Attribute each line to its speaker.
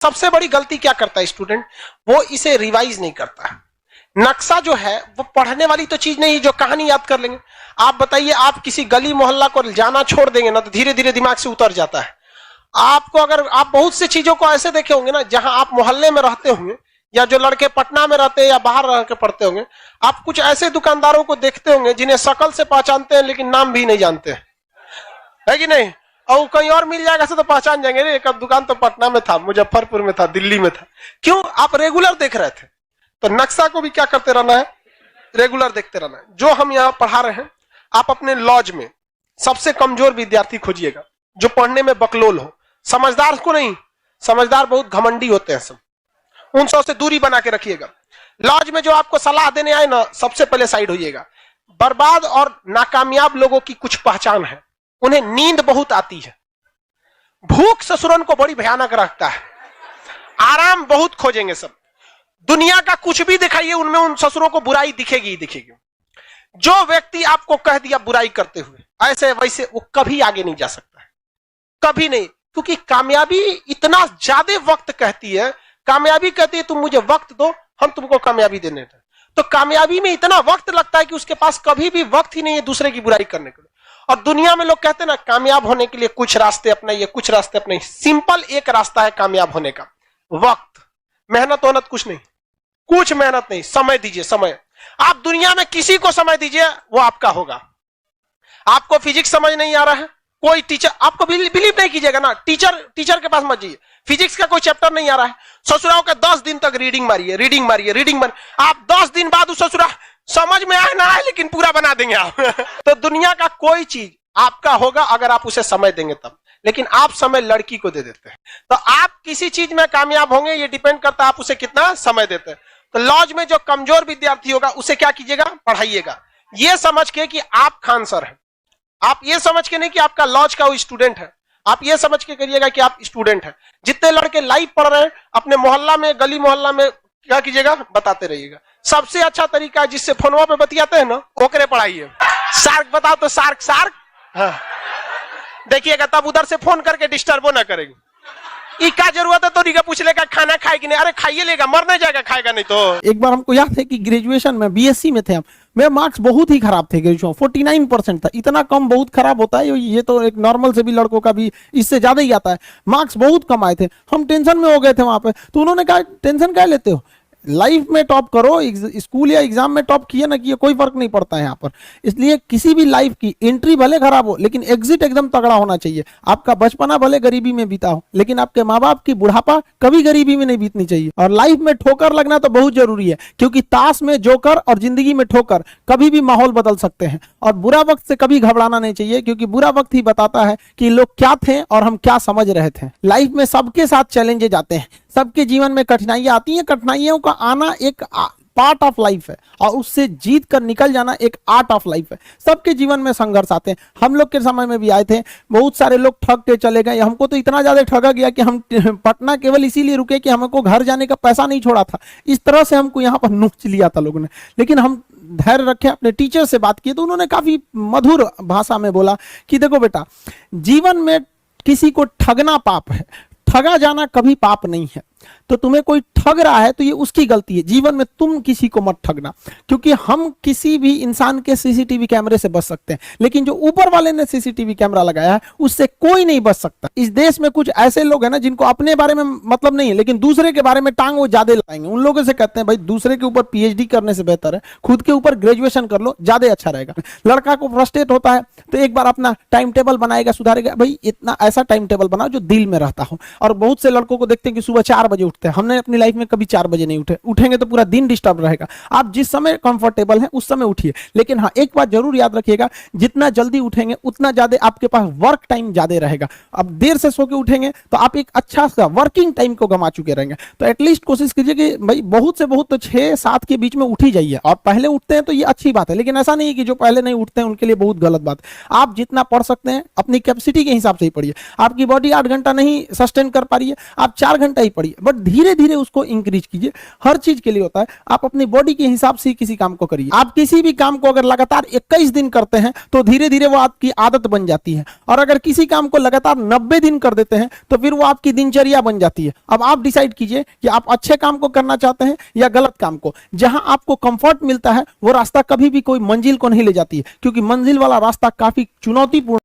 Speaker 1: सबसे बड़ी गलती क्या करता है स्टूडेंट, वो इसे रिवाइज नहीं करता है। नक्शा जो है वो पढ़ने वाली तो चीज नहीं जो कहानी याद कर लेंगे। आप बताइए, आप किसी गली मोहल्ला को जाना छोड़ देंगे ना तो धीरे धीरे दिमाग से उतर जाता है। आपको अगर आप बहुत सी चीजों को ऐसे देखे होंगे ना, जहां आप मोहल्ले में रहते होंगे या जो लड़के पटना में रहते हैं या बाहर रह के पढ़ते होंगे, आप कुछ ऐसे दुकानदारों को देखते होंगे जिन्हें शक्ल से पहचानते हैं लेकिन नाम भी नहीं जानते, है कि नहीं? और कहीं और मिल जाएगा तो पहचान जाएंगे, रे एक दुकान तो पटना में था, मुजफ्फरपुर में था, दिल्ली में था। क्यों? आप रेगुलर देख रहे थे। तो नक्शा को भी क्या करते रहना है, रेगुलर देखते रहना है। जो हम यहाँ पढ़ा रहे हैं, आप अपने लॉज में सबसे कमजोर विद्यार्थी खोजिएगा जो पढ़ने में बकलोल हो, समझदार को नहीं, समझदार बहुत घमंडी होते हैं सब, उन सब से दूरी बना के रखिएगा। लॉज में जो आपको सलाह देने आए ना, सबसे पहले साइड होइएगा। बर्बाद और नाकामयाब लोगों की कुछ पहचान है, उन्हें नींद बहुत आती है, भूख ससुरन को बड़ी भयानक रखता है, आराम बहुत खोजेंगे सब। दुनिया का कुछ भी दिखाइए, उनमें उन ससुरों को बुराई दिखेगी ही दिखेगी। जो व्यक्ति आपको कह दिया बुराई करते हुए ऐसे वैसे, वो कभी आगे नहीं जा सकता है, कभी नहीं। क्योंकि कामयाबी इतना ज्यादा वक्त कहती है, कामयाबी कहती है तुम मुझे वक्त दो, हम तुमको कामयाबी देने दें। तो कामयाबी में इतना वक्त लगता है कि उसके पास कभी भी वक्त ही नहीं है दूसरे की बुराई करने के लिए। और दुनिया में लोग कहते हैं ना, कामयाब होने के लिए कुछ रास्ते अपनाइए, कुछ रास्ते अपनाइए। सिंपल एक रास्ता है कामयाब होने का, वक्त। मेहनत वहनत कुछ नहीं, कुछ मेहनत नहीं, समय दीजिए, समय। आप दुनिया में किसी को समय दीजिए, वो आपका होगा। आपको फिजिक्स समझ नहीं आ रहा है, कोई टीचर, आपको बिलीव नहीं कीजिएगा ना, टीचर के पास मत जाइए। फिजिक्स का कोई चैप्टर नहीं आ रहा है, ससुराल का 10 दिन तक रीडिंग मारिए, रीडिंग मारिए, रीडिंग मारिए। आप 10 दिन बाद उस ससुराल समझ में आए ना आए, लेकिन पूरा बना देंगे आप। तो दुनिया का कोई चीज आपका होगा अगर आप उसे समय देंगे तब। लेकिन आप समय लड़की को दे देते हैं। तो आप किसी चीज में कामयाब होंगे, ये डिपेंड करता है आप उसे कितना समय देते हैं। तो लॉज में जो कमजोर विद्यार्थी होगा उसे क्या कीजिएगा, पढ़ाइएगा, ये समझ के कि आप खान सर हैं। आप ये समझ के नहीं कि आपका लॉज का वो स्टूडेंट है, आप ये समझ के करिएगा कि आप स्टूडेंट हैं। जितने लड़के लाइव पढ़ रहे हैं अपने मोहल्ला में, गली मोहल्ला में क्या कीजिएगा, बताते रहिएगा। सबसे अच्छा तरीका है जिससे फोनवा पे बतियाते हैं ना, ओकरे पढ़ाइए। सार्क बताओ तो सार्क सार्क, हाँ देखिएगा, तब उधर से फोन करके डिस्टर्बो ना करेगी। क्या जरूरत है तो नहीं पूछ लेगा खाना खाएगी नहीं, अरे खाइए लेगा, मर नहीं जाएगा खाएगा नहीं तो।
Speaker 2: एक बार हमको याद है कि ग्रेजुएशन में बीएससी में थे हम, मेरे मार्क्स बहुत ही खराब थे, ग्रेजुएशन 49% था। इतना कम बहुत खराब होता है, ये तो एक नॉर्मल से भी लड़कों का भी इससे ज्यादा ही आता है। मार्क्स बहुत कम आए थे, हम टेंशन में हो गए थे वहां पे। तो उन्होंने कहा टेंशन क्या लेते हो, लाइफ में टॉप करो, स्कूल या एग्जाम में टॉप किए ना किए कोई फर्क नहीं पड़ता है यहाँ पर। इसलिए किसी भी लाइफ की एंट्री भले खराब हो लेकिन एग्जिट एकदम तगड़ा होना चाहिए। आपका बचपना भले गरीबी में बीता हो लेकिन आपके माँ बाप की बुढ़ापा कभी गरीबी में नहीं बीतनी चाहिए। और लाइफ में ठोकर लगना तो बहुत जरूरी है, क्योंकि ताश में जोकर और जिंदगी में ठोकर कभी भी माहौल बदल सकते हैं। और बुरा वक्त से कभी घबराना नहीं चाहिए, क्योंकि बुरा वक्त ही बताता है कि लोग क्या थे और हम क्या समझ रहे थे। लाइफ में सबके साथ चैलेंजेस आते हैं, सबके जीवन में कठिनाइयां आती हैं। कठिनाइयों का आना एक पार्ट ऑफ लाइफ है और उससे जीत कर निकल जाना एक आर्ट ऑफ लाइफ है। सबके जीवन में संघर्ष आते हैं, हम लोग के समय में भी आए थे। बहुत सारे लोग ठग के चले गए, हमको तो इतना ज्यादा ठगा गया कि हम पटना केवल इसीलिए रुके कि हमको घर जाने का पैसा नहीं छोड़ा था। इस तरह से हमको यहाँ पर नोच लिया था लोगों ने। लेकिन हम धैर्य रखे, अपने टीचर से बात की तो उन्होंने काफी मधुर भाषा में बोला कि देखो बेटा, जीवन में किसी को ठगना पाप है, ठगा जाना कभी पाप नहीं है। तो तुम्हें कोई ठग रहा है तो ये उसकी गलती है, जीवन में तुम किसी को मत ठगना। क्योंकि हम किसी भी इंसान के सीसीटीवी कैमरे से बच सकते हैं, लेकिन जो ऊपर वाले ने सीसीटीवी कैमरा लगाया है उससे कोई नहीं बच सकता। इस देश में कुछ ऐसे लोग हैं ना जिनको अपने बारे में मतलब नहीं है लेकिन दूसरे के बारे में टांग वो ज्यादा लगाएंगे। उन लोगों से कहते हैं भाई दूसरे के ऊपर पीएचडी करने से बेहतर है खुद के ऊपर ग्रेजुएशन कर लो, ज्यादा अच्छा रहेगा। लड़का को फ्रस्ट्रेट होता है तो एक बार अपना टाइम टेबल बनाएगा, सुधारेगा, भाई इतना ऐसा टाइम टेबल बनाओ जो दिल में रहता हो। और बहुत से लड़कों को देखते हैं कि सुबह 4 बजे उठते हैं, हमने अपनी लाइफ में कभी 4 बजे नहीं उठेंगे तो पूरा दिन डिस्टर्ब रहेगा। आप जिस समय कंफर्टेबल हैं उस समय उठिए, लेकिन हाँ एक बात जरूर याद रखिएगा, जितना जल्दी उठेंगे उतना ज्यादा आपके पास वर्क टाइम ज्यादा रहेगा। अब देर से सो के उठेंगे तो आप एक अच्छा सा वर्किंग टाइम को गंवा चुके रहेंगे। तो एटलीस्ट कोशिश कीजिए कि भाई बहुत से बहुत तो 6-7 के बीच में उठ ही जाइए। और पहले उठते हैं तो ये अच्छी बात है, लेकिन ऐसा नहीं है कि जो पहले नहीं उठते हैं उनके लिए बहुत गलत बात। आप जितना पढ़ सकते हैं अपनी कैपेसिटी के हिसाब से ही पढ़िए। आपकी बॉडी 8 घंटा नहीं सस्टेन कर पा रही है, आप 4 घंटा ही पढ़िए। बट धीरे धीरे उसको इंक्रीज कीजिए। हर चीज के लिए होता है, आप अपनी बॉडी के हिसाब से ही किसी काम को करिए। आप किसी भी काम को अगर लगातार 21 दिन करते हैं तो धीरे धीरे वो आपकी आदत बन जाती है, और अगर किसी काम को लगातार 90 दिन कर देते हैं तो फिर वो आपकी दिनचर्या बन जाती है। अब आप डिसाइड कीजिए कि आप अच्छे काम को करना चाहते हैं या गलत काम को। जहां आपको कंफर्ट मिलता है वो रास्ता कभी भी कोई मंजिल को नहीं ले जाती है, क्योंकि मंजिल वाला रास्ता काफी चुनौतीपूर्ण